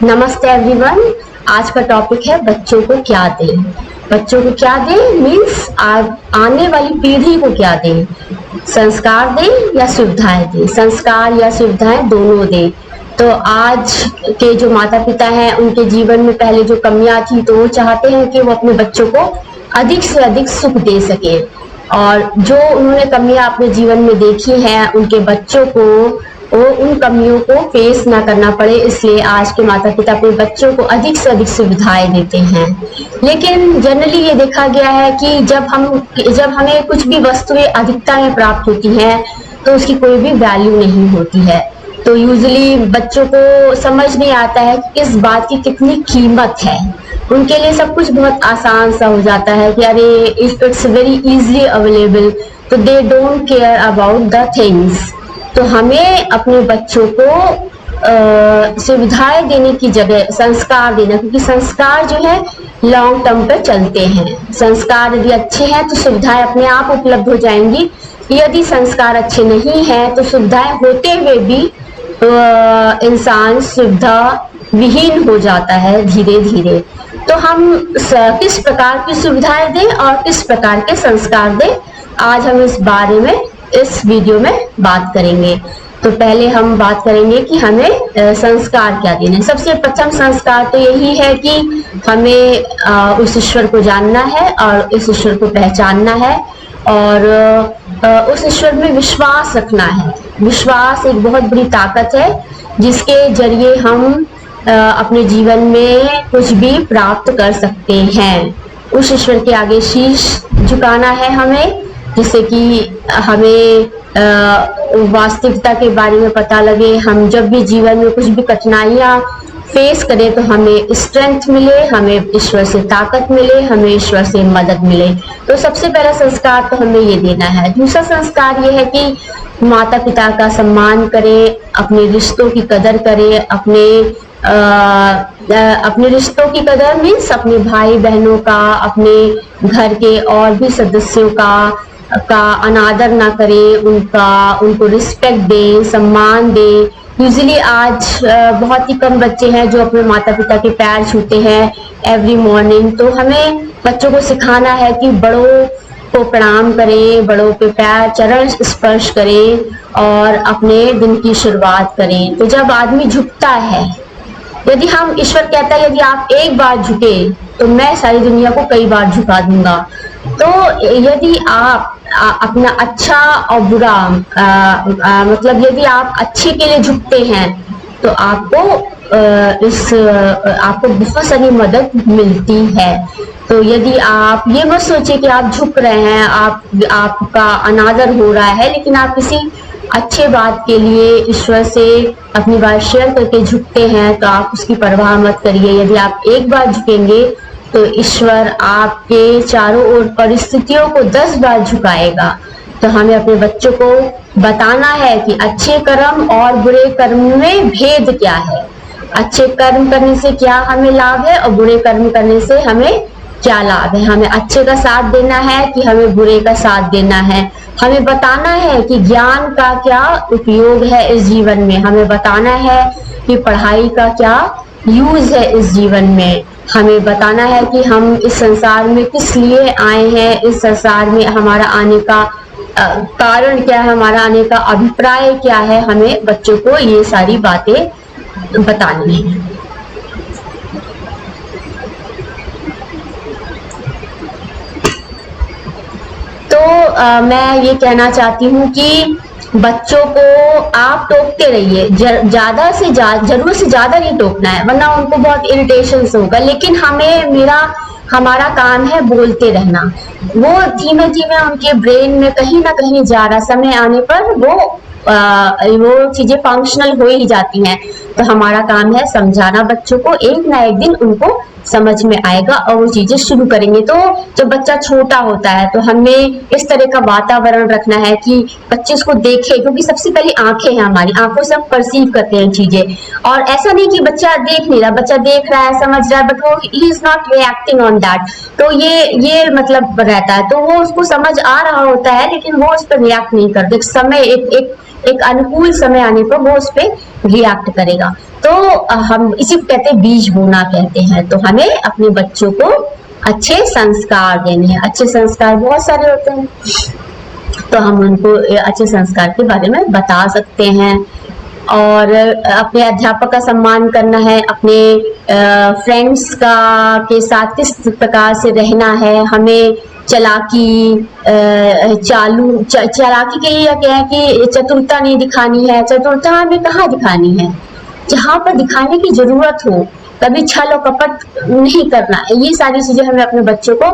नमस्ते एवरीवन। आज का टॉपिक है बच्चों को क्या दें। बच्चों को क्या दें मीन्स आने वाली पीढ़ी को क्या दें। संस्कार दें या सुविधाएं दें। संस्कार या सुविधाएं दोनों दें। तो आज के जो माता पिता हैं उनके जीवन में पहले जो कमियां थी तो वो चाहते हैं कि वो अपने बच्चों को अधिक से अधिक सुख दे सके, और जो उन्होंने कमियां अपने जीवन में देखी हैं उनके बच्चों को वो उन कमियों को फेस ना करना पड़े, इसलिए आज के माता पिता अपने बच्चों को अधिक से अधिक सुविधाएं देते हैं। लेकिन जनरली ये देखा गया है कि जब हमें कुछ भी वस्तुएं अधिकता में प्राप्त होती हैं तो उसकी कोई भी वैल्यू नहीं होती है। तो यूजुअली बच्चों को समझ नहीं आता है कि किस बात की कितनी कीमत है। उनके लिए सब कुछ बहुत आसान सा हो जाता है कि अरे if it's very easily available, तो they don't care about the things. तो हमें अपने बच्चों को सुविधाएं देने की जगह संस्कार देना, क्योंकि संस्कार जो है लॉन्ग टर्म पे चलते हैं। संस्कार यदि अच्छे हैं तो सुविधाएं अपने आप उपलब्ध हो जाएंगी। यदि संस्कार अच्छे नहीं हैं तो सुविधाएं होते हुए भी इंसान सुविधा विहीन हो जाता है धीरे धीरे। तो हम किस प्रकार की सुविधाएं दें और किस प्रकार के संस्कार दें, आज हम इस बारे में इस वीडियो में बात करेंगे। तो पहले हम बात करेंगे कि हमें संस्कार क्या देने। सबसे प्रथम संस्कार तो यही है कि हमें उस ईश्वर को जानना है और इस ईश्वर को पहचानना है, और उस ईश्वर में विश्वास रखना है। विश्वास एक बहुत बड़ी ताकत है जिसके जरिए हम अपने जीवन में कुछ भी प्राप्त कर सकते हैं। उस ईश्वर के आगे शीश झुकाना है हमें, जिससे कि हमें वास्तविकता के बारे में पता लगे। हम जब भी जीवन में कुछ भी कठिनाइयां फेस करें तो हमें स्ट्रेंथ मिले, हमें ईश्वर से ताकत मिले, हमें ईश्वर से मदद मिले। तो सबसे पहला संस्कार तो हमें ये देना है। दूसरा संस्कार ये है कि माता पिता का सम्मान करें, अपने रिश्तों की कदर करें। अपने रिश्तों की कदर मीन्स अपने भाई बहनों का, अपने घर के और भी सदस्यों का अनादर ना करें, उनको रिस्पेक्ट दें, सम्मान दें। यूजुअली आज बहुत ही कम बच्चे हैं जो अपने माता पिता के पैर छूते हैं एवरी मॉर्निंग। तो हमें बच्चों को सिखाना है कि बड़ों को प्रणाम करें, बड़ों पे पैर चरण स्पर्श करें और अपने दिन की शुरुआत करें। तो जब आदमी झुकता है, यदि हम ईश्वर कहता है यदि आप एक बार झुके तो मैं सारी दुनिया को कई बार झुका दूंगा। तो यदि आप अपना अच्छा और बुरा मतलब यदि आप अच्छे के लिए झुकते हैं तो आपको बहुत सारी मदद मिलती है। तो यदि आप ये मत सोचिए कि आप झुक रहे हैं, आपका अनादर हो रहा है, लेकिन आप किसी अच्छे बात के लिए ईश्वर से अपनी बात शेयर करके झुकते हैं तो आप उसकी परवाह मत करिए। यदि आप एक बार झुकेंगे तो ईश्वर आपके चारों ओर परिस्थितियों को 10 बार झुकाएगा। तो हमें अपने बच्चों को बताना है कि अच्छे कर्म और बुरे कर्म में भेद क्या है, अच्छे कर्म करने से क्या हमें लाभ है और बुरे कर्म करने से हमें क्या लाभ है। हमें अच्छे का साथ देना है कि हमें बुरे का साथ देना है। हमें बताना है कि ज्ञान का क्या उपयोग है इस जीवन में। हमें बताना है कि पढ़ाई का क्या यूज है इस जीवन में। हमें बताना है कि हम इस संसार में किस लिए आए हैं, इस संसार में हमारा आने का कारण क्या है, हमारा आने का अभिप्राय क्या है। हमें बच्चों को ये सारी बातें बतानी है। मैं ये कहना चाहती हूँ कि बच्चों को आप टोकते रहिए, जरूरत से ज्यादा नहीं टोकना है, वरना उनको बहुत इरिटेशन होगा। लेकिन हमारा काम है बोलते रहना। वो धीमे धीमे उनके ब्रेन में कहीं ना कहीं जा रहा, समय आने पर वो चीजें फंक्शनल हो ही जाती हैं। तो हमारा काम है समझाना बच्चों को, एक ना एक दिन उनको समझ में आएगा और वो चीजें शुरू करेंगे। तो जब बच्चा छोटा होता है तो हमें इस तरह का वातावरण रखना है कि बच्चे उसको देखे, क्योंकि सबसे पहले आंखें हैं, हमारी आंखों से हम परसीव करते हैं चीजें। और ऐसा नहीं कि बच्चा देख नहीं रहा, बच्चा देख रहा है, समझ रहा है, बट वो he is not reacting on that. तो ये मतलब रहता है। तो वो उसको समझ आ रहा होता है लेकिन वो उस पर रिएक्ट नहीं करते। समय एक अनुकूल समय आने पर वो उस पर रिएक्ट करेगा। तो हम इसी को कहते हैं बीज बोना कहते हैं। तो हमें अपने बच्चों को अच्छे संस्कार देने हैं। अच्छे संस्कार बहुत सारे होते हैं, तो हम उनको अच्छे संस्कार के बारे में बता सकते हैं। और अपने अध्यापक का सम्मान करना है, अपने फ्रेंड्स का के साथ किस प्रकार से रहना है, हमें चालाकी चालाकी के लिए क्या है कि चतुरता नहीं दिखानी है। चतुरता हमें कहाँ दिखानी है? जहाँ पर दिखाने की जरूरत हो। कभी छल और कपट नहीं करना है। ये सारी चीजें हमें अपने बच्चों को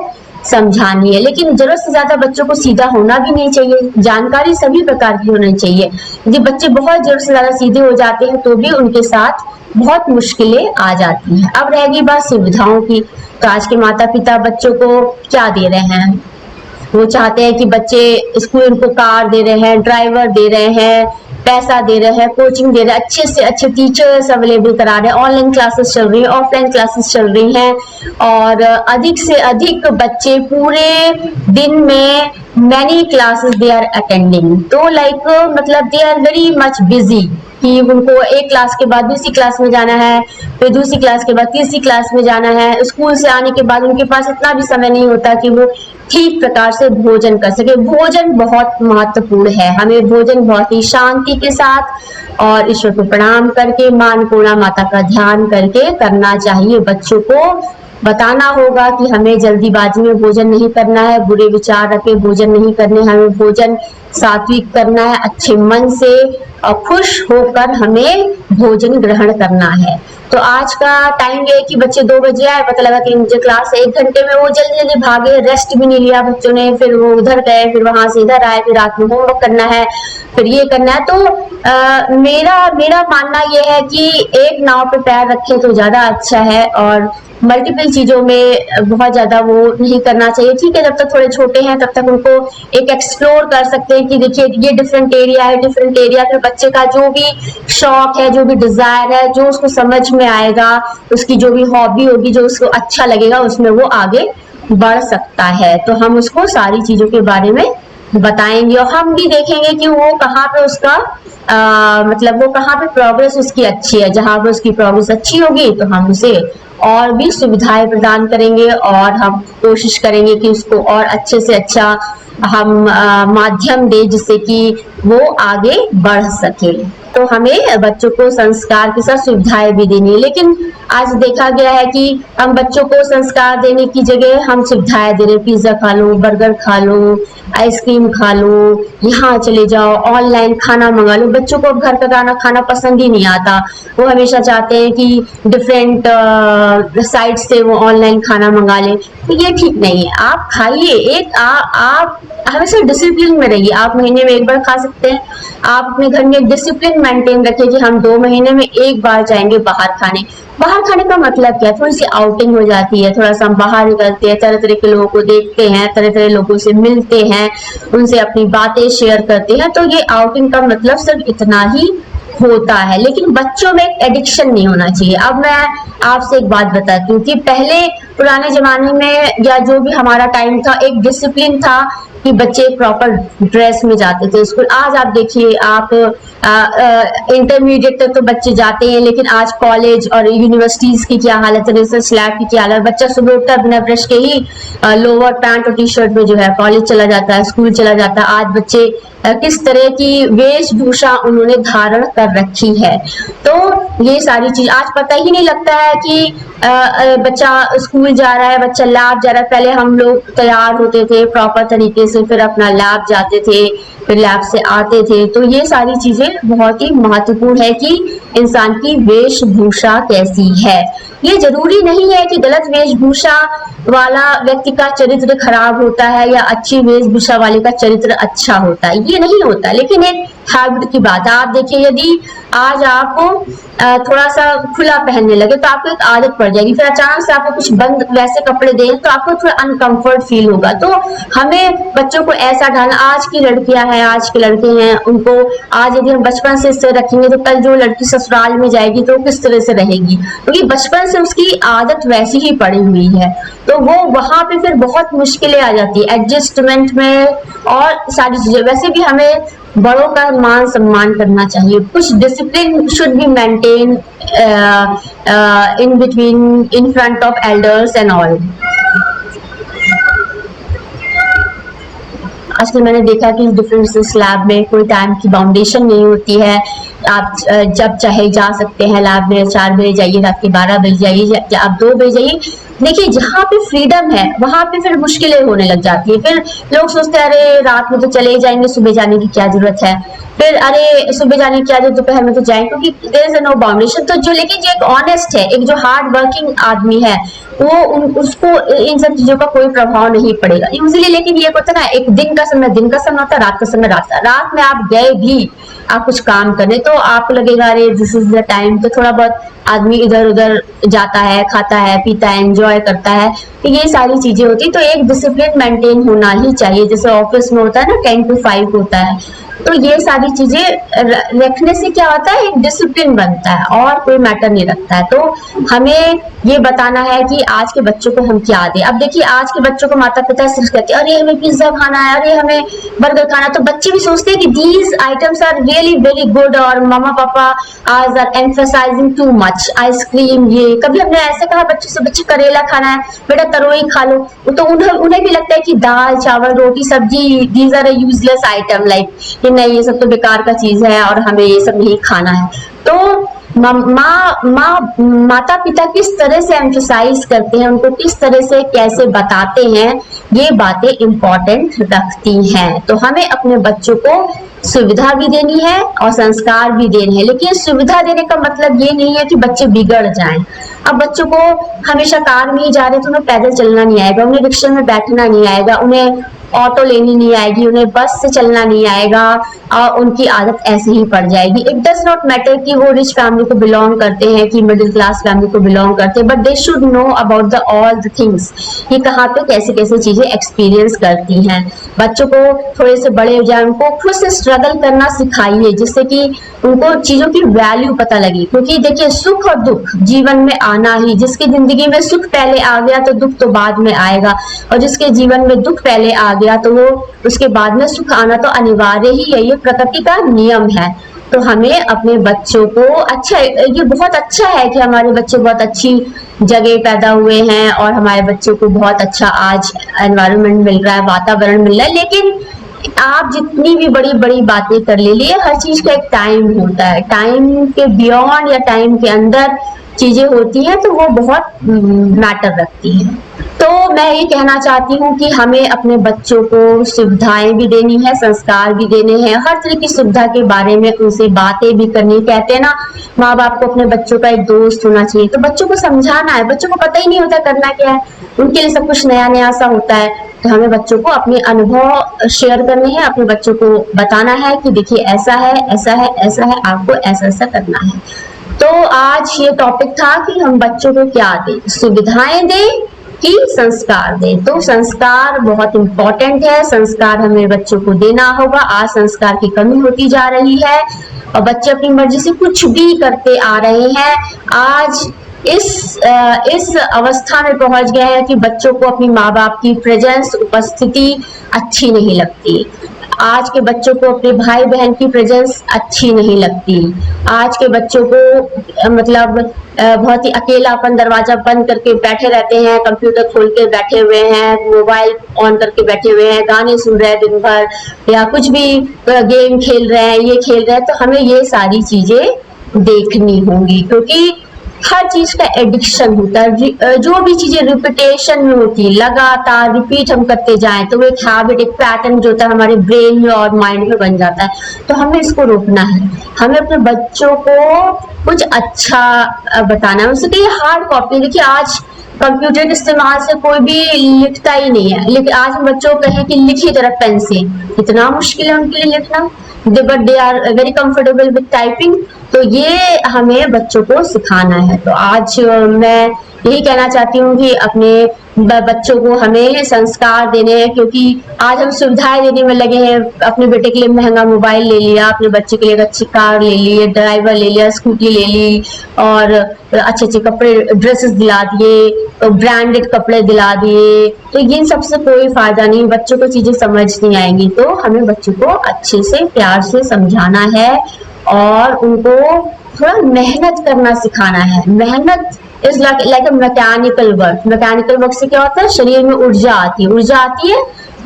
समझानी है। लेकिन जरूरत से ज्यादा बच्चों को सीधा होना भी नहीं चाहिए। जानकारी सभी प्रकार की होनी चाहिए। यदि बच्चे बहुत जरूरत से ज्यादा सीधे हो जाते हैं तो भी उनके साथ बहुत मुश्किलें आ जाती हैं। अब रहेगी बात सुविधाओं की, तो आज के माता पिता बच्चों को क्या दे रहे हैं? वो चाहते हैं कि बच्चे स्कूल उनको कार दे रहे हैं, ड्राइवर दे रहे हैं, पैसा दे रहे हैं, कोचिंग दे रहे हैं, अच्छे से अच्छे टीचर्स अवेलेबल करा रहे हैं, ऑनलाइन क्लासेस चल रही हैं, ऑफलाइन क्लासेस चल रही हैं, और अधिक से अधिक बच्चे पूरे दिन में many classes they are attending. तो लाइक मतलब they are very much busy कि उनको एक क्लास के बाद दूसरी क्लास में जाना है, फिर दूसरी क्लास के बाद तीसरी क्लास में जाना है। स्कूल से आने के बाद उनके पास इतना भी समय नहीं होता कि वो ठीक प्रकार से भोजन कर सके। भोजन बहुत महत्वपूर्ण है। हमें भोजन बहुत ही शांति के साथ और ईश्वर को प्रणाम करके, मां अन्नपूर्णा माता का ध्यान करके करना चाहिए। बच्चों को बताना होगा कि हमें जल्दीबाजी में भोजन नहीं करना है, बुरे विचार रखे भोजन नहीं करने, हमें भोजन सात्विक करना है, अच्छे मन से और खुश होकर हमें भोजन ग्रहण करना है। तो आज का टाइम ये है कि बच्चे 2 बजे आए, पता लगा 3 बजे क्लास है, 1 घंटे में वो जल्दी जल्दी भागे, रेस्ट भी नहीं लिया बच्चों ने, फिर वो उधर गए, फिर वहां से इधर आए, फिर रात में होमवर्क करना है, फिर ये करना है। तो मेरा मानना ये है कि एक नाव पे पैर रखें तो ज्यादा अच्छा है, और मल्टीपल चीजों में बहुत ज्यादा वो नहीं करना चाहिए। ठीक है, जब तक थोड़े छोटे हैं तब तक उनको एक एक्सप्लोर कर सकते हैं कि देखिए ये डिफरेंट एरिया है, डिफरेंट एरिया। फिर बच्चे का जो भी शौक है, जो भी डिजायर है, जो उसको समझ में आएगा, उसकी जो भी हॉबी होगी, जो उसको अच्छा लगेगा, उसमें वो आगे बढ़ सकता है। तो हम उसको सारी चीजों के बारे में बताएंगे और हम भी देखेंगे कि वो कहाँ पे उसका मतलब वो कहाँ पे प्रोग्रेस उसकी अच्छी है। जहां पे उसकी प्रोग्रेस अच्छी होगी तो हम उसे और भी सुविधाएं प्रदान करेंगे और हम कोशिश करेंगे कि उसको और अच्छे से अच्छा हम माध्यम दे जिससे कि वो आगे बढ़ सके। तो हमें बच्चों को संस्कार के साथ सुविधाएं भी देनी है। लेकिन आज देखा गया है कि हम बच्चों को संस्कार देने की जगह हम सुविधाएं दे रहे, पिज्जा खा लो, बर्गर खा लो, आइसक्रीम खा लो, यहाँ चले जाओ, ऑनलाइन खाना मंगा लो। बच्चों को अब घर का खाना पसंद ही नहीं आता। वो हमेशा चाहते हैं कि डिफरेंट साइट से वो ऑनलाइन खाना मंगा लें। तो ये ठीक नहीं है। आप खाइए, एक आप हमेशा डिसिप्लिन में रहिए। आप महीने में 1 बार खा सकते हैं। आप अपने घर में एक डिसिप्लिन मेंटेन रखिए कि हम 2 महीने में 1 बार जाएंगे बाहर खाने। बाहर खाने का मतलब क्या है? थोड़ी सी आउटिंग हो जाती है, थोड़ा सा हम बाहर निकलते हैं, तरह तरह के लोगों को देखते हैं, तरह तरह लोगों से मिलते हैं, उनसे अपनी बातें शेयर करते हैं। तो ये आउटिंग का मतलब सिर्फ इतना ही होता है। लेकिन बच्चों में एक एडिक्शन नहीं होना चाहिए। अब मैं आपसे एक बात बताती हूँ कि पहले पुराने जमाने में या जो भी हमारा टाइम था, एक डिसिप्लिन था कि बच्चे प्रॉपर ड्रेस में जाते थे स्कूल। आज आप देखिए, आप इंटरमीडिएट तक तो बच्चे जाते हैं, लेकिन आज कॉलेज और यूनिवर्सिटीज की क्या हालत है, रिसर्च लैब की क्या हालत। बच्चा सुबह उठता बिना ब्रश के ही लोअर पैंट और टी शर्ट में जो है कॉलेज चला जाता है, स्कूल चला जाता है। आज बच्चे किस तरह की वेशभूषा उन्होंने धारण कर रखी है। तो ये सारी चीज आज पता ही नहीं लगता है कि बच्चा स्कूल जा रहा है, बच्चा लैब जा रहा है। पहले हम लोग तैयार होते थे प्रॉपर तरीके से, फिर अपना लैब जाते थे, फिर लैब से आते थे। तो ये सारी चीजें बहुत ही महत्वपूर्ण है कि इंसान की वेशभूषा कैसी है। ये जरूरी नहीं है कि गलत वेशभूषा वाला व्यक्ति का चरित्र खराब होता है या अच्छी वेशभूषा वाले का चरित्र अच्छा होता है, ये नहीं होता। लेकिन एक हैबिट की बात है। आप देखिए, यदि आज आपको थोड़ा सा खुला पहनने लगे तो आपको एक आदत पड़ जाएगी, फिर अचानक से आपको कुछ बंद वैसे कपड़े दें तो आपको थोड़ा अनकंफर्ट फील होगा। तो हमें बच्चों को ऐसा ढालना, आज की लड़कियां हैं, आज के लड़के हैं, उनको आज यदि हम बचपन से इससे रखेंगे तो कल जो लड़की ससुराल में जाएगी तो किस तरह से रहेगी, क्योंकि बचपन से उसकी आदत वैसी ही पड़ी हुई है, तो वो वहां पे फिर बहुत मुश्किलें आ जाती है एडजस्टमेंट में और सारी चीजें। वैसे भी हमें बड़ों का मान सम्मान करना चाहिए, कुछ discipline should be maintain in between, in front of elders and all. आजकल मैंने देखा कि डिफरेंट लैब में कोई टाइम की बाउंडेशन नहीं होती है, आप जब चाहे जा सकते हैं लैब में, 4 बजे जाइए, रात के 12 बजे जाइए, या आप 2 बजे जाइए। देखिए जहाँ पे फ्रीडम है वहां पे फिर मुश्किलें होने लग जाती है, फिर लोग सोचते हैं अरे रात में तो चले ही जाएंगे, सुबह जाने की क्या जरूरत है, फिर अरे सुबह जाने की क्या जरूरत, दोपहर में तो जाएंगे, क्योंकि देयर इज नो बाउंडेशन। तो जो लेकिन जो एक ऑनेस्ट है, एक जो हार्ड वर्किंग आदमी है, वो उसको इन सब चीजों का कोई प्रभाव नहीं पड़ेगा यूजुअली। लेकिन ये होता है ना, एक दिन का समय दिन का समय होता है, रात का समय रात का। रात में आप गए भी आप कुछ काम करने तो आपको लगेगा अरे दिस इज द टाइम, तो थोड़ा बहुत आदमी इधर उधर जाता है, खाता है, पीता है, एंजॉय करता है, तो ये सारी चीजें होती है। तो एक डिसिप्लिन मेंटेन होना ही चाहिए, जैसे ऑफिस में होता है ना 10 to 5 होता है, तो ये सारी चीजें रखने से क्या होता है, एक डिसिप्लिन बनता है और कोई मैटर नहीं रखता है। तो हमें ये बताना है कि आज के बच्चों को हम क्या दें। अब देखिए आज के बच्चों को माता पिता सिर्फ कहते हैं अरे हमें पिज्जा खाना है, अरे हमें बर्गर खाना, तो बच्चे भी सोचते हैं कि these items are really very good, और मम्मा पापा आज are emphasising too much, ice cream ये। कभी हमने ऐसे कहा बच्चों से, बच्चे करेला खाना है बेटा तरोई खा लो, तो उन्हें भी लगता है कि दाल चावल रोटी सब्जी these are useless item, like नहीं ये सब तो बेकार का चीज है और हमें ये सब नहीं खाना है। तो माता पिता किस तरह से एम्फसाइज करते हैं, उनको किस तरह से कैसे बताते हैं, ये बातें इंपॉर्टेंट रखती हैं। तो हमें अपने बच्चों को सुविधा भी देनी है और संस्कार भी देने हैं, लेकिन सुविधा देने का मतलब ये नहीं है कि बच्चे बिगड़ जाएं। अब बच्चों को हमेशा कार में ही जा रहे तो उन्हें पैदल चलना नहीं आएगा, उन्हें रिक्शा में बैठना नहीं आएगा, उन्हें ऑटो लेनी नहीं आएगी, उन्हें बस से चलना नहीं आएगा, और उनकी आदत ऐसे ही पड़ जाएगी। इट डज नॉट मैटर कि वो रिच फैमिली को बिलोंग करते हैं कि मिडिल क्लास फैमिली को बिलोंग करते हैं, but they should know about the all the things, ये कहाँ पे कैसे कैसे चीजें एक्सपीरियंस करती हैं। बच्चों को थोड़े से बड़े हो जाए, उनको खुद से स्ट्रगल करना सिखाइए, जिससे कि उनको चीजों की वैल्यू पता लगे। क्योंकि देखिए सुख और दुख जीवन में आना ही, जिसकी जिंदगी में सुख पहले आ गया तो दुख तो बाद में आएगा, और जिसके जीवन में दुख पहले आ गया तो वो उसके बाद में सुख आना तो अनिवार्य ही है, ये प्रकृति का नियम है। तो हमें अपने बच्चों को अच्छा, ये बहुत अच्छा है कि हमारे बच्चे बहुत अच्छी जगह पैदा हुए हैं और हमारे बच्चों को बहुत अच्छा आज एनवायरनमेंट मिल रहा है, वातावरण मिल रहा है। लेकिन आप जितनी भी बड़ी बड़ी बातें कर लीजिए, हर चीज का एक टाइम होता है, टाइम के बियॉन्ड या टाइम के अंदर चीजें होती हैं तो वो बहुत मैटर रखती हैं। तो मैं ये कहना चाहती हूँ कि हमें अपने बच्चों को सुविधाएं भी देनी है, संस्कार भी देने हैं, हर तरह की सुविधा के बारे में उनसे बातें भी करनी। कहते हैं ना माँ बाप को अपने बच्चों का एक दोस्त होना चाहिए, तो बच्चों को समझाना है, बच्चों को पता ही नहीं होता करना क्या है, उनके लिए सब कुछ नया नया सा होता है। तो हमें बच्चों को अपने अनुभव शेयर करने हैं, अपने बच्चों को बताना है कि देखिए ऐसा है ऐसा है ऐसा है, आपको ऐसा ऐसा करना है। तो आज ये टॉपिक था कि हम बच्चों को क्या दें, सुविधाएं दें कि संस्कार दें। तो संस्कार बहुत इंपॉर्टेंट है, संस्कार हमें बच्चों को देना होगा। आज संस्कार की कमी होती जा रही है और बच्चे अपनी मर्जी से कुछ भी करते आ रहे हैं। आज इस अवस्था में पहुंच गए हैं कि बच्चों को अपनी माँ बाप की प्रेजेंस, उपस्थिति अच्छी नहीं लगती। आज के बच्चों को अपने भाई बहन की प्रेजेंस अच्छी नहीं लगती। आज के बच्चों को मतलब बहुत ही अकेलापन, दरवाजा बंद करके बैठे रहते हैं, कंप्यूटर खोल के बैठे हुए हैं, मोबाइल ऑन करके बैठे हुए हैं, गाने सुन रहे हैं दिन भर, या कुछ भी गेम खेल रहे हैं, ये खेल रहे हैं। तो हमें ये सारी चीजें देखनी होंगी, क्योंकि हर चीज का एडिक्शन होता है। जो भी चीजें रिपीटेशन में होती है, लगातार रिपीट हम करते जाएं तो वो एक हैबिट, एक पैटर्न जो होता है हमारे ब्रेन में और माइंड में बन जाता है। तो हमें इसको रोकना है, हमें अपने बच्चों को कुछ अच्छा बताना है। उसके हार्ड कॉपी, देखिए आज कंप्यूटर के इस्तेमाल से कोई भी लिखता ही नहीं है, लेकिन आज हम बच्चों को कहें कि लिखिए जरा पेन से, इतना मुश्किल है उनके लिए लिखना, but they are very comfortable with typing. तो ये हमें बच्चों को सिखाना है। तो आज मैं यही कहना चाहती हूँ कि अपने बच्चों को हमें संस्कार देने हैं, क्योंकि आज हम सुविधाएं देने में लगे हैं। अपने बेटे के लिए महंगा मोबाइल ले लिया, अपने बच्चे के लिए अच्छी कार ले ली, ड्राइवर ले लिया, स्कूटी ले ली, और अच्छे अच्छे कपड़े ड्रेसेस दिला दिए, ब्रांडेड कपड़े दिला दिए। तो इन सबसे कोई फायदा नहीं, बच्चों को चीजें समझ नहीं आएंगी। तो हमें बच्चों को अच्छे से प्यार से समझाना है और उनको थोड़ा मेहनत करना सिखाना है। मेहनत is like a mechanical work. Mechanical work से क्या होता है, शरीर में ऊर्जा आती है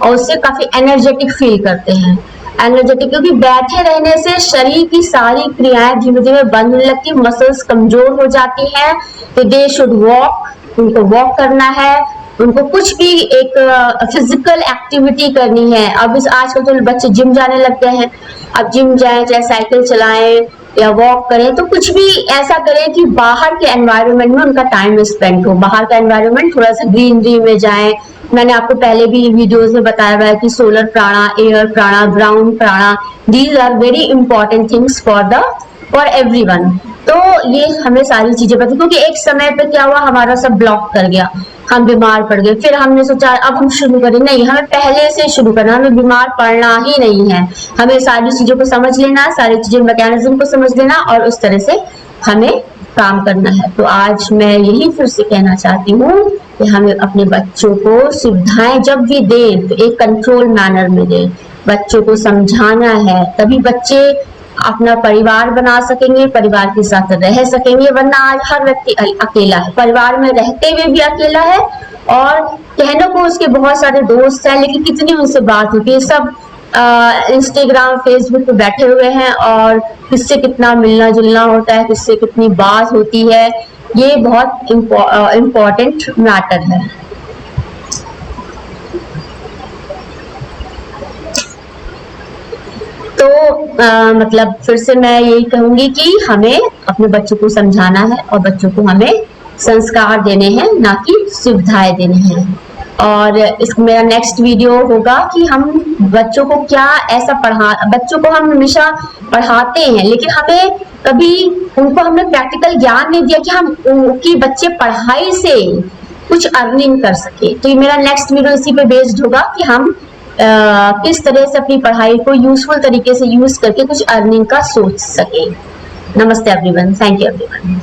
और उससे काफी एनर्जेटिक फील करते हैं। एनर्जेटिक क्योंकि बैठे रहने से शरीर की सारी क्रियाएं धीमे धीमे बंद होने लगती, मसल्स कमजोर हो जाती हैं। तो दे शुड वॉक, उनको वॉक करना है, उनको कुछ भी एक फिजिकल एक्टिविटी करनी है। अब इस आजकल तो बच्चे जिम जाने लगते हैं। अब जिम जाएं, चाहे साइकिल चलाएं या वॉक करें, तो कुछ भी ऐसा करें कि बाहर के एनवायरनमेंट में उनका टाइम स्पेंड हो। बाहर का एनवायरनमेंट थोड़ा सा ग्रीनरी में जाएं। मैंने आपको पहले भी वीडियोस में बताया हुआ है कि सोलर प्राणा, air prana, ground prana, these are very important things for everyone. तो ये हमें सारी चीजें पता, क्योंकि एक समय पे क्या हुआ, हमारा सब ब्लॉक कर गया, हम बीमार पड़ गए। फिर हमने सोचा अब हम शुरू करें, नहीं, हमें पहले से शुरू करना, हमें बीमार पड़ना ही नहीं है। हमें सारी चीजों को समझ लेना, सारी चीजें मैकेनिज्म को समझ लेना और उस तरह से हमें काम करना है। तो आज मैं यही फिर से कहना चाहती हूँ कि हमें अपने बच्चों को सुविधाएं जब भी दें तो एक कंट्रोल मैनर में दें। बच्चों को समझाना है, तभी बच्चे अपना परिवार बना सकेंगे, परिवार के साथ रह सकेंगे। वरना आज हर व्यक्ति अकेला है, परिवार में रहते हुए भी अकेला है, और कहने को उसके बहुत सारे दोस्त हैं, लेकिन कितनी उनसे बात होती है। सब इंस्टाग्राम, फेसबुक पे बैठे हुए हैं, और किससे कितना मिलना जुलना होता है, किससे कितनी बात होती है, ये बहुत इम्पोर्टेंट मैटर है। तो मतलब फिर से मैं यही कहूंगी कि हमें अपने बच्चों को समझाना है और बच्चों को हमें संस्कार देने हैं, ना कि सुविधाएं देने हैं। और इस मेरा नेक्स्ट वीडियो होगा कि हम बच्चों को क्या ऐसा बच्चों को हम हमेशा पढ़ाते हैं, लेकिन हमें कभी उनको हमने प्रैक्टिकल ज्ञान नहीं दिया कि हम उनकी बच्चे पढ़ाई से कुछ अर्निंग कर सके। तो ये मेरा नेक्स्ट वीडियो इसी पे बेस्ड होगा कि हम किस तरह से अपनी पढ़ाई को यूजफुल तरीके से यूज करके कुछ अर्निंग का सोच सके। नमस्ते एवरीवन, थैंक यू एवरीवन।